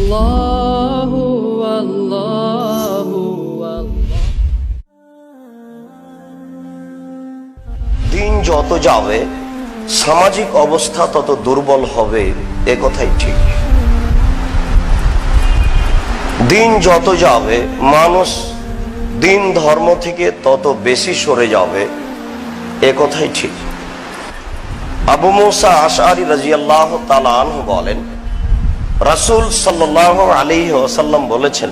আল্লাহু আল্লাহু আল্লাহ। দিন যত যাবে সামাজিক অবস্থা তত দুর্বল হবে, এ কথাই ঠিক। দিন যত যাবে মানুষ দিন ধর্ম থেকে তত বেশি সরে যাবে, এ কথাই ঠিক। আবু মুসা আশআরী রাদিয়াল্লাহু তাআলা আনহু বলেন, রাসূল সাল্লাল্লাহু আলাইহি ওয়াসাল্লাম বলেছেন,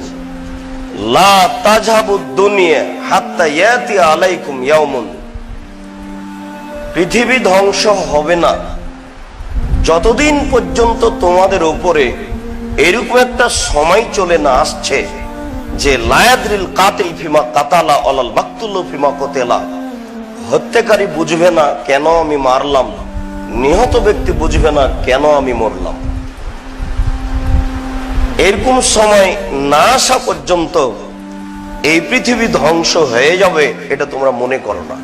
লা তাযহাবুদ দুনিয়া হাত্তা ইয়াতি আলাইকুম ইয়াউমুন, পৃথিবী ধ্বংস হবে না যতদিন পর্যন্ত তোমাদের উপরে এরকম একটা সময় চলে না আসছে যে লায়াদরিল কাতিল ফিমা কাতালা আলাল মাকতুল ফিমা কতেলা, হত্যাকারী বুঝবে না কেন আমি মারলাম, নিহত ব্যক্তি বুঝবে না কেন আমি মরলাম। এরকম সময় না আসা পর্যন্ত এই পৃথিবী ধ্বংস হয়ে যাবে, এটা তোমরা মনে করো না।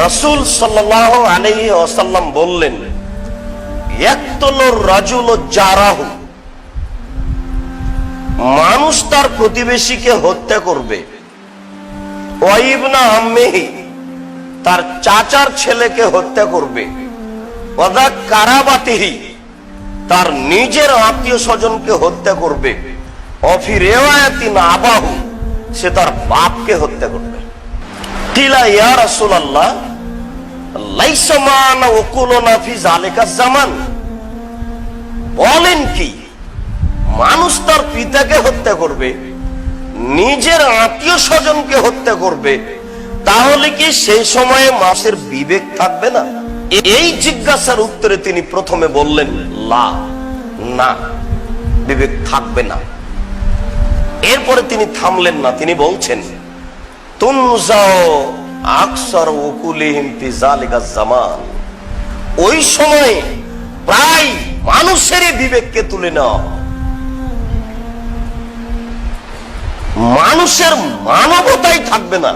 রাসূল সাল্লাল্লাহু আলাইহি ওয়াসাল্লাম বললেন, ইয়াকতুলুর রাজুলু জারাহু, মানুষ তার প্রতিবেশীকে হত্যা করবে, ওয়া ইবনা আম্মিহি, তার চাচার ছেলেকে হত্যা করবে, ওয়া দা কারাবাতিহি, তার নিজের আত্মীয় স্বজনকে হত্যা করবে, অফি রিওয়ায়াতিন আবাহু, সে তার বাপকে হত্যা করবে। কিলা ইয়া রাসূলুল্লাহ লাইসা মানা ওয়াকুলুনা ফি যালিকা জামান, বলেন কি মানুষ তার পিতাকে হত্যা করবে, নিজের আত্মীয় স্বজনকে হত্যা করবে, তাহলে কি সেই সময়ে মানুষের বিবেক থাকবে না? এই জিজ্ঞাসার উত্তরে তিনি প্রথমে বললেন, লা, না, বিবেক থাকবে না। এরপরে তিনি থামলেন না, তিনি বলছেন, তুনজাও আকসার উকুলিহিম ফি যালিকা জামান, ওই সময় প্রায় মানুষেরই বিবেককে তুলে নেওয়া, মানুষের মানবতাই থাকবে না,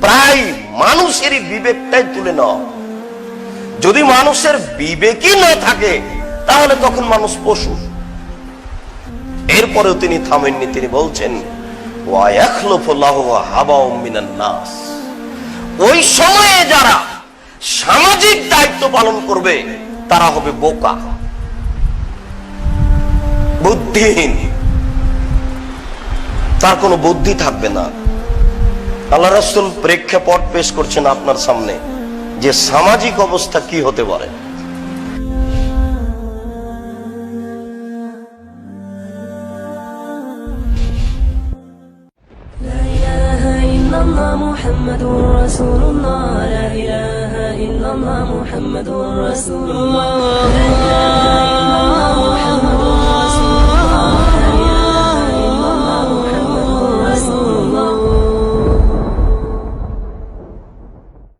প্রায় মানুষেরই বিবেকটাই তুলে নেওয়া। যদি মানুষের বিবেকই না থাকে তাহলে তখন মানুষ পশু। এরপরেও তিনি থামেননি, তিনি বলছেন, ওয়া ইয়াখলুফুল্লাহু হাবাউম মিনান নাস, ওই সময়ে যারা সামাজিক দায়িত্ব পালন করবে তারা হবে বোকা, বুদ্ধিহীন, তার কোনো বুদ্ধি থাকবে না। আল্লাহ রাসূল প্রেক্ষাপট পেশ করছেন আপনার সামনে যে সামাজিক অবস্থা কি হতে পারে। মুহাম্মাদুর রাসূলুল্লাহ, লা ইলাহা ইল্লাল্লাহ মুহাম্মাদুর রাসূলুল্লাহ।